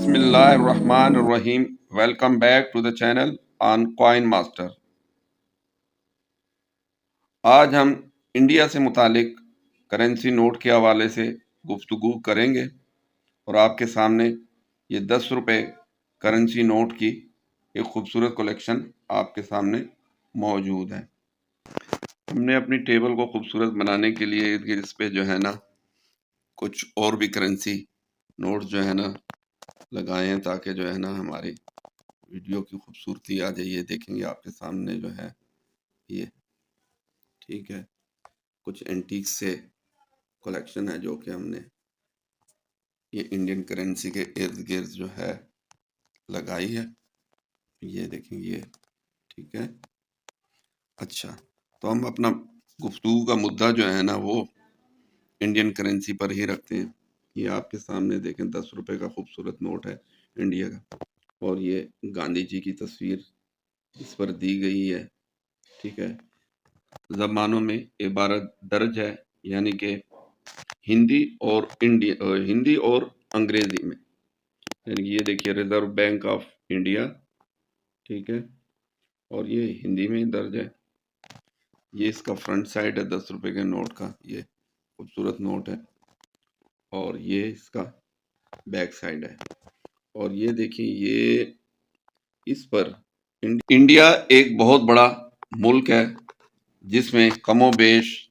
Bismillahirrahmanirrahim. Welcome back to the channel on Coin Master. آج ہم India سے متعلق کرنسی نوٹ کے حوالے سے گفتگو کریں گے اور آپ کے سامنے یہ 10 روپے کرنسی نوٹ کی ایک خوبصورت کلیکشن آپ کے سامنے موجود ہے۔ ہم نے اپنی ٹیبل کو خوبصورت بنانے کے لیے اس پہ جو ہے نا کچھ اور بھی کرنسی نوٹ جو ہے نا لگائے ہیں تاکہ جو ہے نا ہماری ویڈیو کی خوبصورتی آ جائے۔ یہ دیکھیں گے آپ کے سامنے جو ہے یہ ٹھیک ہے، کچھ اینٹیک سے کلیکشن ہے جو کہ ہم نے یہ انڈین کرنسی کے ارد گرد جو ہے لگائی ہے۔ یہ دیکھیں یہ ٹھیک ہے۔ اچھا، تو ہم اپنا گفتگو کا مدعا جو ہے نا وہ انڈین کرنسی پر ہی رکھتے ہیں۔ یہ آپ کے سامنے دیکھیں 10 روپے کا خوبصورت نوٹ ہے انڈیا کا، اور یہ گاندھی جی کی تصویر اس پر دی گئی ہے، ٹھیک ہے۔ زبانوں میں عبارت درج ہے، یعنی کہ ہندی اور انگریزی میں، یعنی کہ یہ دیکھیے ریزرو بینک آف انڈیا، ٹھیک ہے، اور یہ ہندی میں درج ہے۔ یہ اس کا فرنٹ سائڈ ہے 10 روپے کے نوٹ کا، یہ خوبصورت نوٹ ہے، اور یہ اس کا بیک سائڈ ہے۔ اور یہ دیکھیں یہ اس پر انڈیا ایک بہت بڑا ملک ہے جس میں کم و بیش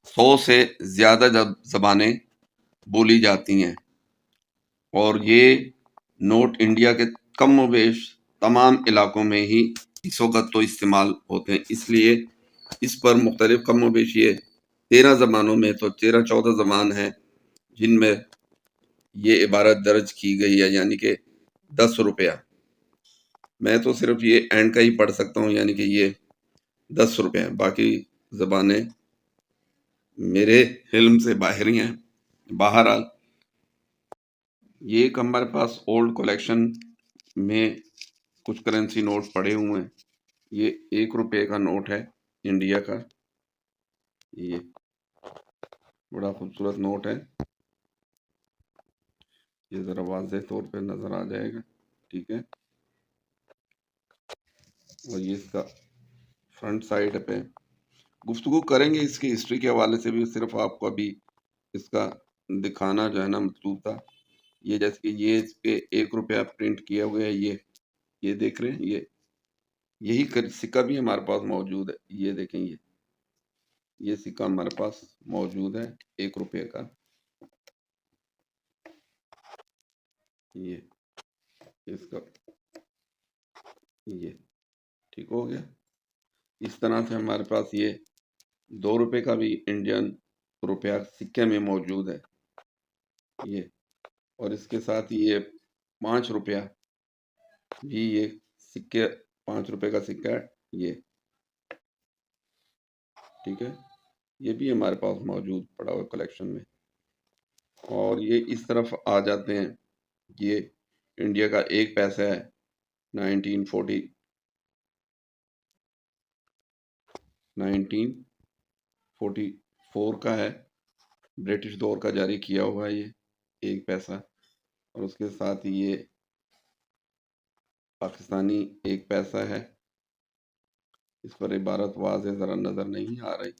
100 سے زیادہ زبانیں بولی جاتی ہیں، اور یہ نوٹ انڈیا کے کم و بیش تمام علاقوں میں ہی اس وقت تو استعمال ہوتے ہیں، اس لیے اس پر مختلف کم و بیش یہ 13 زبانوں میں تو 13-14 زبان ہیں جن میں یہ عبارت درج کی گئی ہے، یعنی کہ 10 روپیہ۔ میں تو صرف یہ اینڈ کا ہی پڑھ سکتا ہوں، یعنی کہ یہ 10 روپے ہیں، باقی زبانیں میرے علم سے باہر ہی ہیں۔ بہرحال یہ ایک ہمارے پاس اولڈ کلیکشن میں کچھ کرنسی نوٹ پڑے ہوئے ہیں۔ یہ 1 روپے کا نوٹ ہے انڈیا کا، یہ بڑا خوبصورت نوٹ ہے، یہ ذرا واضح طور پہ نظر آ جائے گا، ٹھیک ہے۔ اور یہ اس کا فرنٹ سائڈ پہ گفتگو کریں گے، اس کی ہسٹری کے حوالے سے بھی، صرف آپ کو ابھی اس کا دکھانا جو ہے نا مطلوب تھا۔ یہ جیسے کہ یہ اس پہ 1 روپیہ پرنٹ کیا ہوا ہے، یہ دیکھ رہے ہیں، یہی سکہ بھی ہمارے پاس موجود ہے۔ یہ دیکھیں یہ سکہ ہمارے پاس موجود ہے 1 روپے کا، یہ اس کا یہ ٹھیک ہو گیا۔ اس طرح سے ہمارے پاس یہ 2 روپے کا بھی انڈین روپیہ سکے میں موجود ہے، یہ، اور اس کے ساتھ یہ 5 روپیہ بھی، یہ سکے 5 روپے کا سکہ ہے، یہ ٹھیک ہے، یہ بھی ہمارے پاس موجود پڑا ہوا کلیکشن میں۔ اور یہ اس طرف آ جاتے ہیں، یہ انڈیا کا 1 پیسہ ہے، 1944 کا ہے، برٹش دور کا جاری کیا ہوا ہے یہ 1 پیسہ، اور اس کے ساتھ یہ پاکستانی 1 پیسہ ہے۔ اس پر عبارت واضح ذرا نظر نہیں آ رہی،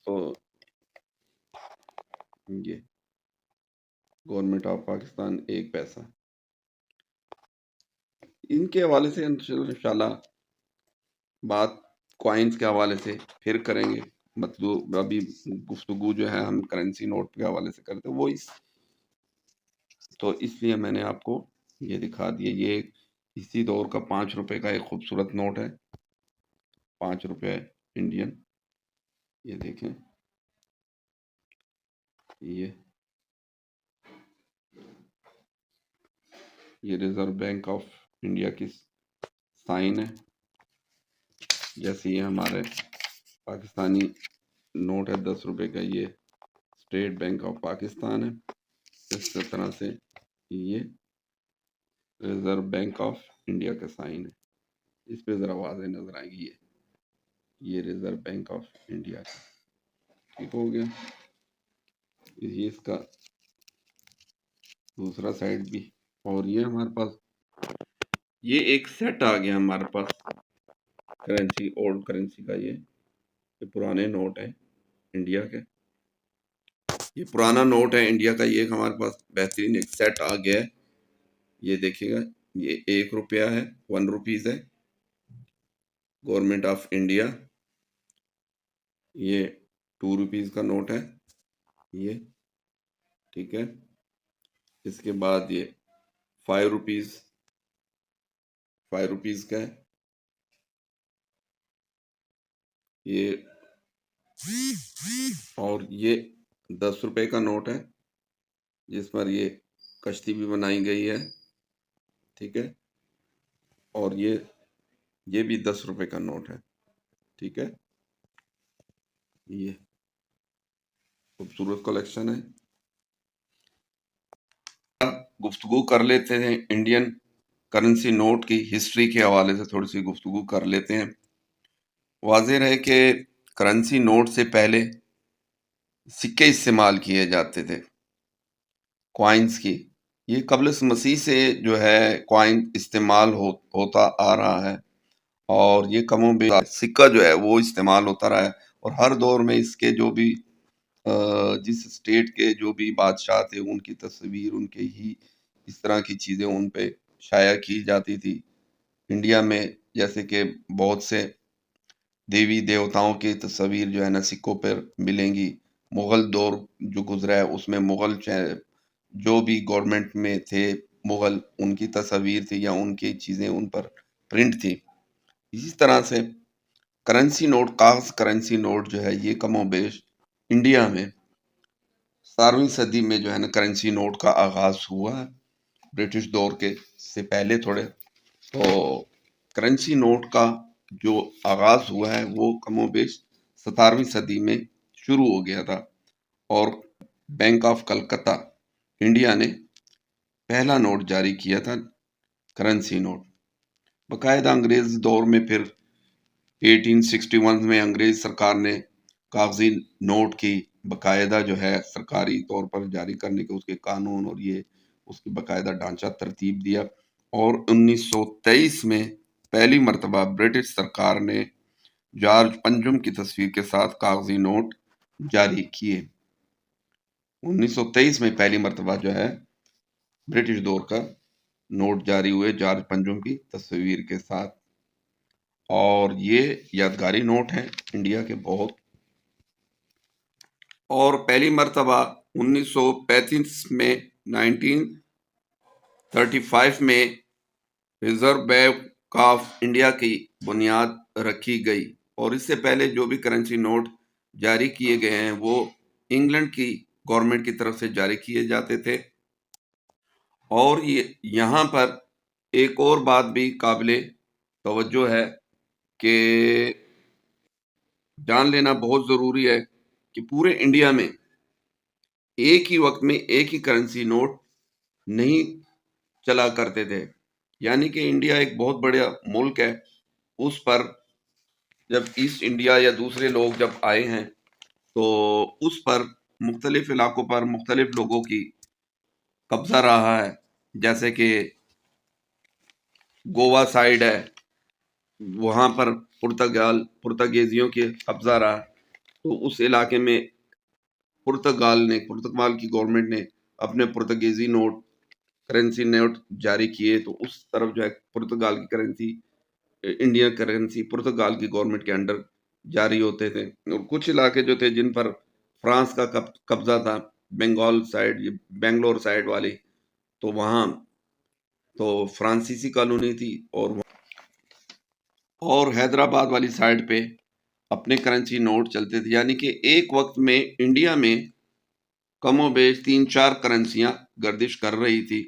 تو یہ گورنمنٹ آف پاکستان 1 پیسہ۔ ان کے حوالے سے انشاءاللہ بات کوائنز کے حوالے سے پھر کریں گے، مطلب ابھی گفتگو جو ہے ہم کرنسی نوٹ کے حوالے سے کرتے ہیں، وہ تو اس لیے میں نے آپ کو یہ دکھا دیا۔ یہ اسی دور کا 5 روپے کا ایک خوبصورت نوٹ ہے، 5 روپے انڈین، یہ دیکھیں، یہ ریزرو بینک آف انڈیا کی سائن ہے، جیسے یہ ہمارے پاکستانی نوٹ ہے 10 روپے کا، یہ اسٹیٹ بینک آف پاکستان ہے، اس طرح سے یہ ریزرو بینک آف انڈیا کا سائن ہے۔ اس پہ ذرا واضح نظر آئے گی، یہ ریزرو بینک آف انڈیا کا، ٹھیک ہو گیا۔ یہ اس کا دوسرا سائڈ بھی اور یہ ہمارے پاس یہ ایک سیٹ آ گیا ہمارے پاس کرنسی، اولڈ کرنسی کا۔ یہ پرانے نوٹ ہیں انڈیا کے، یہ پرانا نوٹ ہے انڈیا کا، یہ ہمارے پاس بہترین ایک سیٹ آ گیا ہے۔ یہ دیکھیے گا، یہ 1 روپیہ ہے، 1 روپیز ہے، گورنمنٹ آف انڈیا۔ یہ 2 روپیز کا نوٹ ہے، یہ ٹھیک ہے۔ اس کے بعد یہ 5 روپیز، 5 روپیز کا ہے، یہ اور یہ 10 روپے کا نوٹ ہے، جس پر یہ کشتی بھی بنائی گئی ہے، ٹھیک ہے۔ اور یہ بھی 10 روپے کا نوٹ ہے، ٹھیک ہے۔ یہ خوبصورت کلیکشن ہے۔ گفتگو کر لیتے ہیں انڈین کرنسی نوٹ کی ہسٹری کے حوالے سے، تھوڑی سی گفتگو کر لیتے ہیں۔ واضح رہے کہ کرنسی نوٹ سے پہلے سکے استعمال کیے جاتے تھے، کوائنز کی۔ یہ قبل مسیح سے جو ہے کوائن استعمال ہوتا آ رہا ہے، اور یہ کم و بیش سکہ جو ہے وہ استعمال ہوتا رہا ہے، اور ہر دور میں اس کے جو بھی جس اسٹیٹ کے جو بھی بادشاہ تھے، ان کی تصویر، ان کے ہی اس طرح کی چیزیں ان پہ شائع کی جاتی تھی۔ انڈیا میں جیسے کہ بہت سے دیوی دیوتاؤں کی تصویر جو ہے نا سکوں پر ملیں گی۔ مغل دور جو گزرا ہے اس میں مغل جو بھی گورنمنٹ میں تھے مغل، ان کی تصاویر تھی یا ان کی چیزیں ان پر پرنٹ تھی۔ اسی طرح سے کرنسی نوٹ، کاغذ کرنسی نوٹ جو ہے یہ کم و بیش انڈیا میں 17ویں صدی میں جو ہے نا کرنسی نوٹ کا آغاز ہوا ہے، برٹش دور کے سے پہلے تھوڑے۔ تو کرنسی نوٹ کا جو آغاز ہوا ہے وہ کم و بیش 17ویں صدی میں شروع ہو گیا تھا، اور بینک آف کلکتہ انڈیا نے پہلا نوٹ جاری کیا تھا، کرنسی نوٹ۔ باقاعدہ انگریز دور میں پھر 1861 میں انگریز سرکار نے کاغذی نوٹ کی باقاعدہ جو ہے سرکاری طور پر جاری کرنے کے اس کے قانون اور یہ اس کی باقاعدہ ڈھانچہ ترتیب دیا، اور 1923 میں پہلی مرتبہ برٹش سرکار نے جارج پنجم کی تصویر کے ساتھ کاغذی نوٹ جاری کیے۔ 1923 میں پہلی مرتبہ جو ہے برٹش دور کا نوٹ جاری ہوئے جارج پنجم کی تصویر کے ساتھ، اور یہ یادگاری نوٹ ہیں انڈیا کے بہت۔ اور پہلی مرتبہ 1935 میں 1935 میں ریزرو بینک آف انڈیا کی بنیاد رکھی گئی، اور اس سے پہلے جو بھی کرنسی نوٹ جاری کیے گئے ہیں وہ انگلینڈ کی گورنمنٹ کی طرف سے جاری کیے جاتے تھے۔ اور یہاں پر ایک اور بات بھی قابل توجہ ہے کہ جان لینا بہت ضروری ہے کہ پورے انڈیا میں ایک ہی وقت میں ایک ہی کرنسی نوٹ نہیں چلا کرتے تھے، یعنی کہ انڈیا ایک بہت بڑا ملک ہے، اس پر جب ایسٹ انڈیا یا دوسرے لوگ جب آئے ہیں تو اس پر مختلف علاقوں پر مختلف لوگوں کی قبضہ رہا ہے، جیسے کہ گوا سائیڈ ہے، وہاں پر پرتگالیوں کے قبضہ رہا، تو اس علاقے میں پرتگال کی گورنمنٹ نے اپنے پرتگیزی نوٹ، کرنسی نوٹ جاری کیے، تو اس طرف جو ہے پرتگال کی کرنسی، انڈین کرنسی پرتگال کی گورنمنٹ کے انڈر جاری ہوتے تھے۔ اور کچھ علاقے جو تھے جن پر فرانس کا قبضہ تھا، بنگال سائیڈ، بنگلور سائیڈ والی، تو وہاں تو فرانسیسی کالونی تھی، اور حیدرآباد والی سائیڈ پہ اپنے کرنسی نوٹ چلتے تھے، یعنی کہ ایک وقت میں انڈیا میں کم و بیش 3-4 کرنسیاں گردش کر رہی تھی،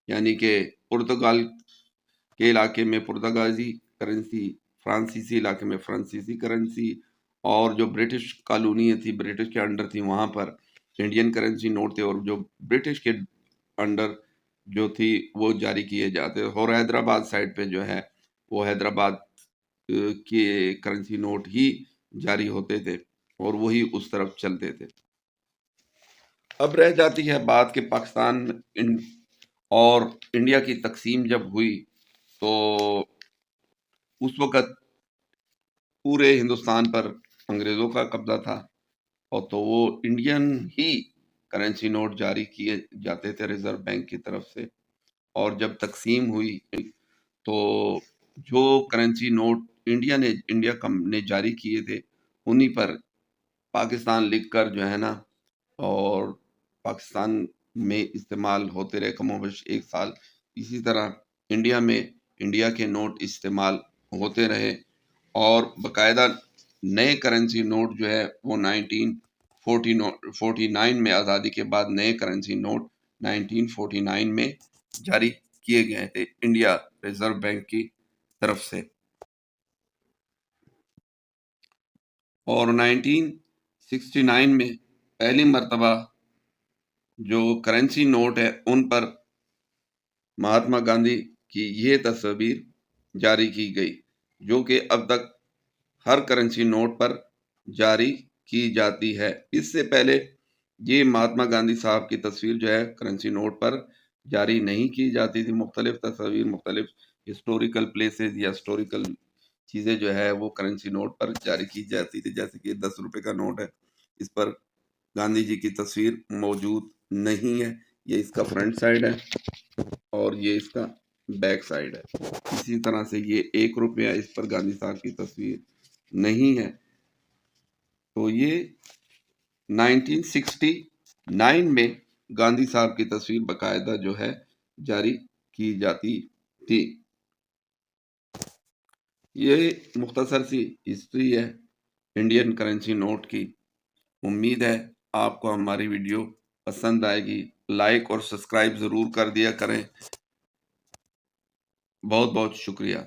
یعنی کہ پرتگال کے علاقے میں پرتگالی کرنسی، فرانسیسی علاقے میں فرانسیسی کرنسی، اور جو برٹش کالونیاں تھی، برٹش کے انڈر تھی، وہاں پر انڈین کرنسی نوٹ تھے، اور جو برٹش کے انڈر جو تھی وہ جاری کیے جاتے، اور حیدرآباد سائیڈ پہ جو ہے وہ حیدرآباد کے کرنسی نوٹ ہی جاری ہوتے تھے، اور وہی اس طرف چلتے تھے۔ اب رہ جاتی ہے بات کہ پاکستان اور انڈیا کی تقسیم جب ہوئی تو اس وقت پورے ہندوستان پر انگریزوں کا قبضہ تھا، اور تو وہ انڈین ہی کرنسی نوٹ جاری کیے جاتے تھے ریزرو بینک کی طرف سے۔ اور جب تقسیم ہوئی تو جو کرنسی نوٹ انڈیا نے جاری کیے تھے انہی پر پاکستان لکھ کر جو ہے نا، اور پاکستان میں استعمال ہوتے رہے کم و بیش 1 سال۔ اسی طرح انڈیا میں انڈیا کے نوٹ استعمال ہوتے رہے، اور باقاعدہ نئے کرنسی نوٹ جو ہے وہ 1949 میں آزادی کے بعد نئے کرنسی نوٹ 1949 میں جاری کیے گئے تھے انڈیا ریزرو بینک کی طرف سے۔ اور 1969 میں پہلی مرتبہ جو کرنسی نوٹ ہے ان پر مہاتما گاندھی کی یہ تصویر جاری کی گئی، جو کہ اب تک ہر کرنسی نوٹ پر جاری کی جاتی ہے۔ اس سے پہلے یہ مہاتما گاندھی صاحب کی تصویر جو ہے کرنسی نوٹ پر جاری نہیں کی جاتی تھی۔ مختلف تصاویر مختلف ہسٹوریکل پلیسز یا ہسٹوریکل چیزیں جو ہے وہ کرنسی نوٹ پر جاری کی جاتی تھی، جیسے کہ 10 روپے کا نوٹ ہے، اس پر گاندھی جی کی تصویر موجود نہیں ہے۔ یہ اس کا فرنٹ سائیڈ ہے اور یہ اس کا بیک سائیڈ ہے۔ اسی طرح سے یہ 1 روپیہ، اس پر گاندھی صاحب کی تصویر نہیں ہے۔ تو یہ 1969 میں گاندھی صاحب کی تصویر باقاعدہ جو ہے جاری کی جاتی تھی۔ یہ مختصر سی ہسٹری ہے انڈین کرنسی نوٹ کی۔ امید ہے آپ کو ہماری ویڈیو پسند آئے گی۔ لائک اور سبسکرائب ضرور کر دیا کریں۔ بہت بہت شکریہ۔